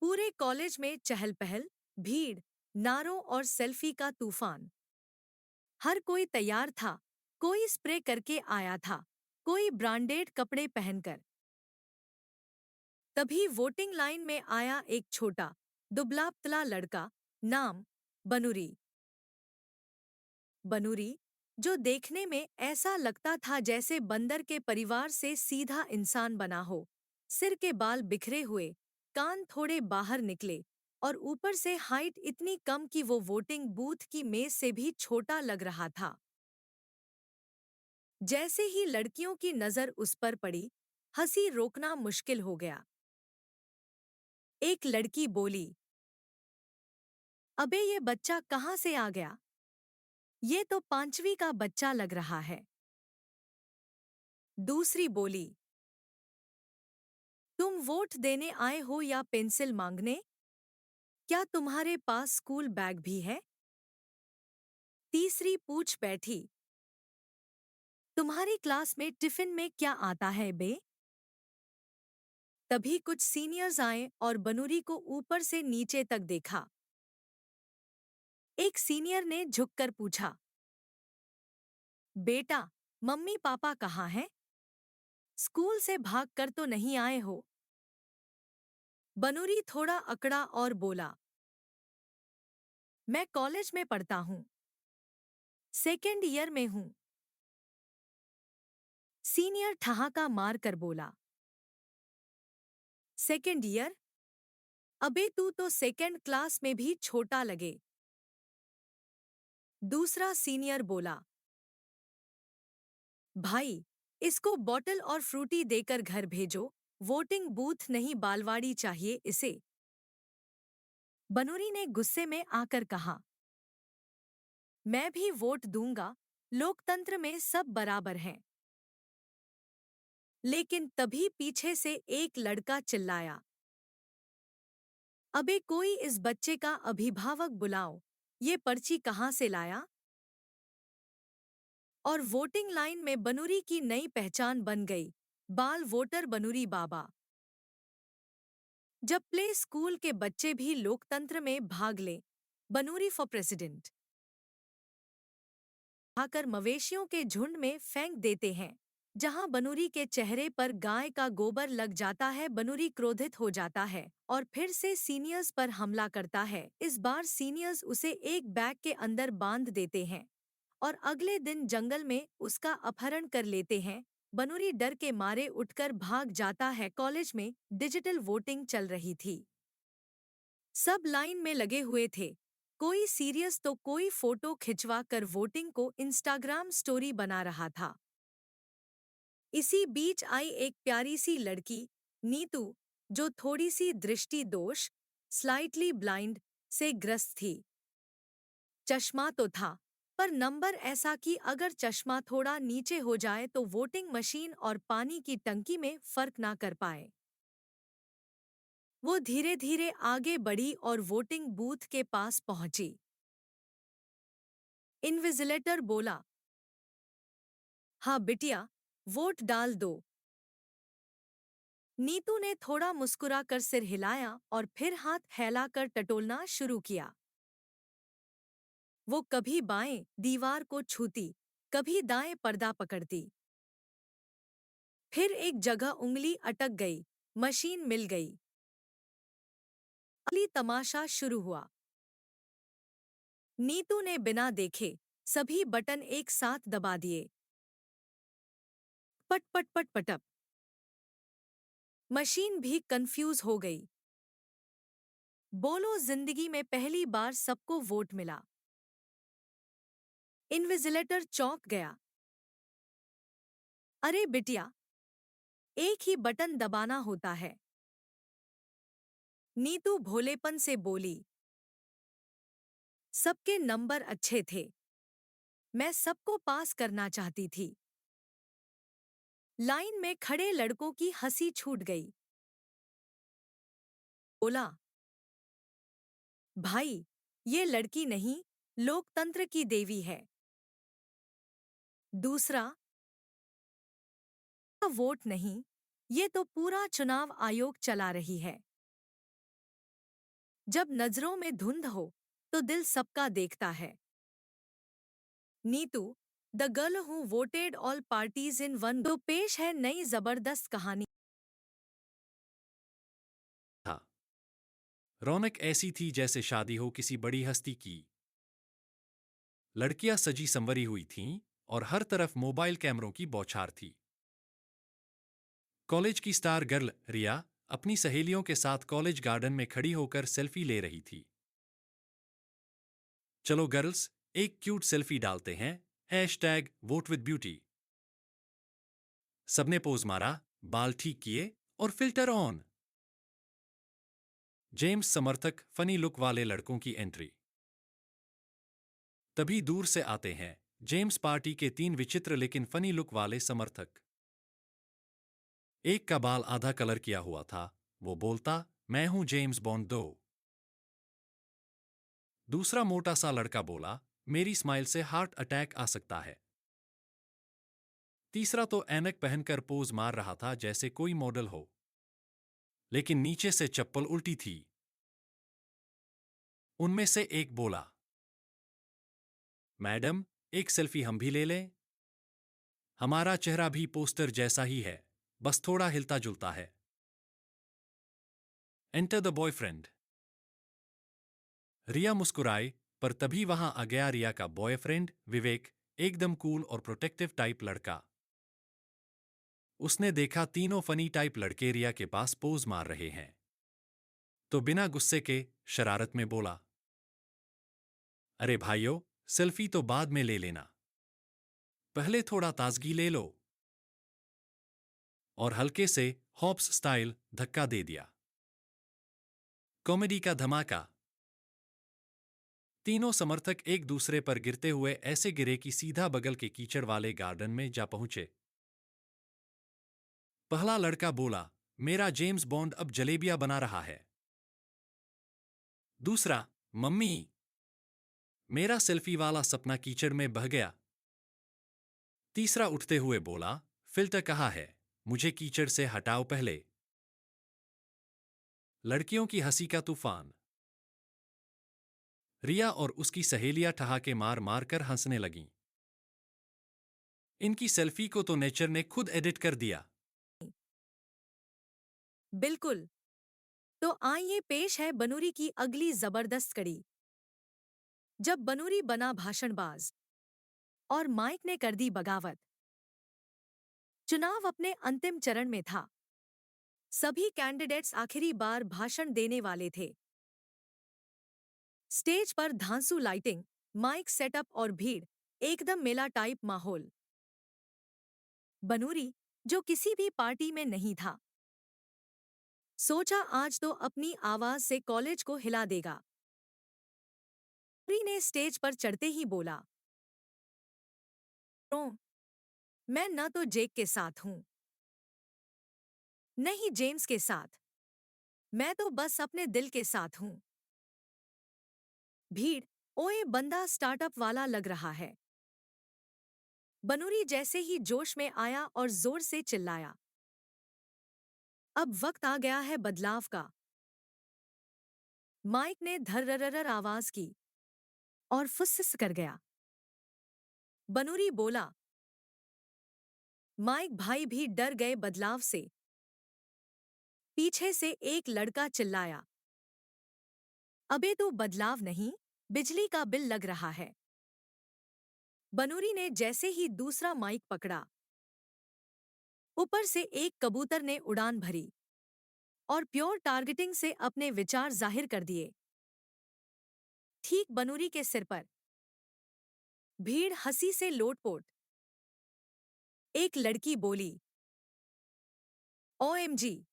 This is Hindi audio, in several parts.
पूरे कॉलेज में चहल पहल, भीड़, नारों और सेल्फी का तूफान। हर कोई तैयार था। कोई स्प्रे करके आया था, कोई ब्रांडेड कपड़े पहनकर। तभी वोटिंग लाइन में आया एक छोटा दुबला पतला लड़का। नाम बनूरी। बनूरी, जो देखने में ऐसा लगता था जैसे बंदर के परिवार से सीधा इंसान बना हो। सिर के बाल बिखरे हुए, कान थोड़े बाहर निकले, और ऊपर से हाइट इतनी कम कि वो वोटिंग बूथ की मेज से भी छोटा लग रहा था। जैसे ही लड़कियों की नजर उस पर पड़ी, हंसी रोकना मुश्किल हो गया। एक लड़की बोली, अबे ये बच्चा कहाँ से आ गया? ये तो पांचवी का बच्चा लग रहा है। दूसरी बोली, तुम वोट देने आए हो या पेंसिल मांगने? क्या तुम्हारे पास स्कूल बैग भी है? तीसरी पूछ बैठी, तुम्हारी क्लास में टिफिन में क्या आता है बे? तभी कुछ सीनियर्स आए और बनूरी को ऊपर से नीचे तक देखा। एक सीनियर ने झुककर पूछा, बेटा, मम्मी पापा कहाँ हैं? स्कूल से भाग कर तो नहीं आए हो? बनूरी थोड़ा अकड़ा और बोला, मैं कॉलेज में पढ़ता हूँ, सेकेंड ईयर में हूँ। सीनियर ठहाका मार कर बोला, सेकेंड ईयर? अबे तू तो सेकेंड क्लास में भी छोटा लगे। दूसरा सीनियर बोला, भाई, इसको बॉटल और फ्रूटी देकर घर भेजो। वोटिंग बूथ नहीं बालवाड़ी चाहिए इसे। बनूरी ने गुस्से में आकर कहा, मैं भी वोट दूंगा, लोकतंत्र में सब बराबर हैं। लेकिन तभी पीछे से एक लड़का चिल्लाया, अबे कोई इस बच्चे का अभिभावक बुलाओ, ये पर्ची कहाँ से लाया? और वोटिंग लाइन में बनूरी की नई पहचान बन गई, बाल वोटर बनूरी बाबा। जब प्ले स्कूल के बच्चे भी लोकतंत्र में भाग लें, बनूरी फॉर प्रेसिडेंट आकर मवेशियों के झुंड में फेंक देते हैं। जहां बनूरी के चेहरे पर गाय का गोबर लग जाता है, बनूरी क्रोधित हो जाता है और फिर से सीनियर्स पर हमला करता है। इस बार सीनियर्स उसे एक बैग के अंदर बांध देते हैं और अगले दिन जंगल में उसका अपहरण कर लेते हैं। बनूरी डर के मारे उठकर भाग जाता है। कॉलेज में डिजिटल वोटिंग चल रही थी। सब लाइन में लगे हुए थे, कोई सीरियस तो कोई फोटो खिंचवा कर वोटिंग को इंस्टाग्राम स्टोरी बना रहा था। इसी बीच आई एक प्यारी सी लड़की, नीतू, जो थोड़ी सी दृष्टि दोष, स्लाइटली ब्लाइंड, से ग्रस्त थी। चश्मा तो था, पर नंबर ऐसा कि अगर चश्मा थोड़ा नीचे हो जाए तो वोटिंग मशीन और पानी की टंकी में फर्क ना कर पाए। वो धीरे धीरे आगे बढ़ी और वोटिंग बूथ के पास पहुंची। इन्विजिलेटर बोला, हाँ बिटिया, वोट डाल दो। नीतू ने थोड़ा मुस्कुराकर सिर हिलाया और फिर हाथ फैलाकर टटोलना शुरू किया। वो कभी बाएं दीवार को छूती, कभी दाएं पर्दा पकड़ती। फिर एक जगह उंगली अटक गई, मशीन मिल गई। अगली तमाशा शुरू हुआ। नीतू ने बिना देखे सभी बटन एक साथ दबा दिए। पट पट पट पटप। मशीन भी कंफ्यूज हो गई। बोलो, जिंदगी में पहली बार सबको वोट मिला। इन्विजिलेटर चौंक गया। अरे बिटिया, एक ही बटन दबाना होता है। नीतू भोलेपन से बोली, सबके नंबर अच्छे थे, मैं सबको पास करना चाहती थी। लाइन में खड़े लड़कों की हंसी छूट गई। बोला, भाई, ये लड़की नहीं, लोकतंत्र की देवी है। दूसरा, वोट नहीं, ये तो पूरा चुनाव आयोग चला रही है। जब नजरों में धुंध हो तो दिल सबका देखता है। Neetu, the girl who voted all parties in one, तो पेश है नई जबरदस्त कहानी। था। रौनक ऐसी थी जैसे शादी हो किसी बड़ी हस्ती की। लड़कियां सजी संवरी हुई थीं और हर तरफ मोबाइल कैमरों की बौछार थी। कॉलेज की स्टार गर्ल रिया अपनी सहेलियों के साथ कॉलेज गार्डन में खड़ी होकर सेल्फी ले रही थी। चलो गर्ल्स, एक क्यूट सेल्फी डालते हैं, हैशटैग वोट विद ब्यूटी। सबने पोज मारा, बाल ठीक किए और फिल्टर ऑन। जेम्स समर्थक फनी लुक वाले लड़कों की एंट्री। तभी दूर से आते हैं जेम्स पार्टी के 3 विचित्र लेकिन फनी लुक वाले समर्थक। एक का बाल आधा कलर किया हुआ था, वो बोलता, मैं हूं जेम्स बॉन्ड 2। दूसरा मोटा सा लड़का बोला, मेरी स्माइल से हार्ट अटैक आ सकता है। तीसरा तो ऐनक पहनकर पोज मार रहा था जैसे कोई मॉडल हो, लेकिन नीचे से चप्पल उल्टी थी। उनमें से एक बोला, मैडम, एक सेल्फी हम भी ले लें? हमारा चेहरा भी पोस्टर जैसा ही है, बस थोड़ा हिलता जुलता है। Enter the boyfriend. रिया मुस्कुराई, पर तभी वहां आ गया रिया का बॉयफ्रेंड विवेक, एकदम कूल और प्रोटेक्टिव टाइप लड़का। उसने देखा तीनों फनी टाइप लड़के रिया के पास पोज मार रहे हैं, तो बिना गुस्से के शरारत में बोला, अरे भाइयों, सेल्फी तो बाद में ले लेना, पहले थोड़ा ताजगी ले लो। और हल्के से हॉप्स स्टाइल धक्का दे दिया। कॉमेडी का धमाका। तीनों समर्थक एक दूसरे पर गिरते हुए ऐसे गिरे कि सीधा बगल के कीचड़ वाले गार्डन में जा पहुंचे। पहला लड़का बोला, मेरा जेम्स बॉन्ड अब जलेबियां बना रहा है। दूसरा, मम्मी, मेरा सेल्फी वाला सपना कीचड़ में बह गया। तीसरा उठते हुए बोला, फिल्टर कहाँ है, मुझे कीचड़ से हटाओ पहले। लड़कियों की हंसी का तूफान। रिया और उसकी सहेलियां ठहाके मार मार कर हंसने लगीं। इनकी सेल्फी को तो नेचर ने खुद एडिट कर दिया। बिल्कुल। तो आइए पेश है बनूरी की अगली जबरदस्त कड़ी। जब बनूरी बना भाषणबाज और माइक ने कर दी बगावत। चुनाव अपने अंतिम चरण में था। सभी कैंडिडेट्स आखिरी बार भाषण देने वाले थे। स्टेज पर धांसू लाइटिंग, माइक सेटअप और भीड़, एकदम मेला टाइप माहौल। बनूरी, जो किसी भी पार्टी में नहीं था, सोचा आज तो अपनी आवाज से कॉलेज को हिला देगा। बनूरी ने स्टेज पर चढ़ते ही बोला, "ओ, मैं न तो जेक के साथ हूं, न ही जेम्स के साथ, मैं तो बस अपने दिल के साथ हूं।" भीड़, ओए बंदा स्टार्टअप वाला लग रहा है। बनूरी जैसे ही जोश में आया और जोर से चिल्लाया, अब वक्त आ गया है बदलाव का। माइक ने धर्ररर आवाज की और फुस्स कर गया। बनूरी बोला, माइक भाई भी डर गए बदलाव से। पीछे से एक लड़का चिल्लाया, अबे तो बदलाव नहीं, बिजली का बिल लग रहा है। बनूरी ने जैसे ही दूसरा माइक पकड़ा, ऊपर से एक कबूतर ने उड़ान भरी और प्योर टारगेटिंग से अपने विचार जाहिर कर दिए, ठीक बनूरी के सिर पर। भीड़ हंसी से लोटपोट। एक लड़की बोली, ओएमजी।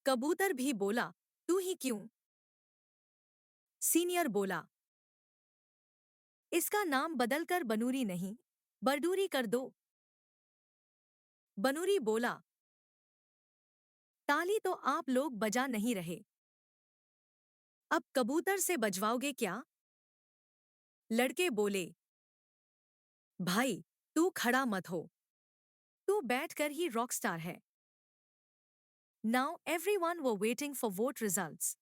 कबूतर भी बोला, तू ही क्यों? सीनियर बोला, इसका नाम बदलकर बनूरी नहीं, बरडूरी कर दो। बनूरी बोला, ताली तो आप लोग बजा नहीं रहे, अब कबूतर से बजवाओगे क्या? लड़के बोले, भाई, तू खड़ा मत हो, तू बैठकर ही रॉकस्टार है। Now everyone were waiting for vote results.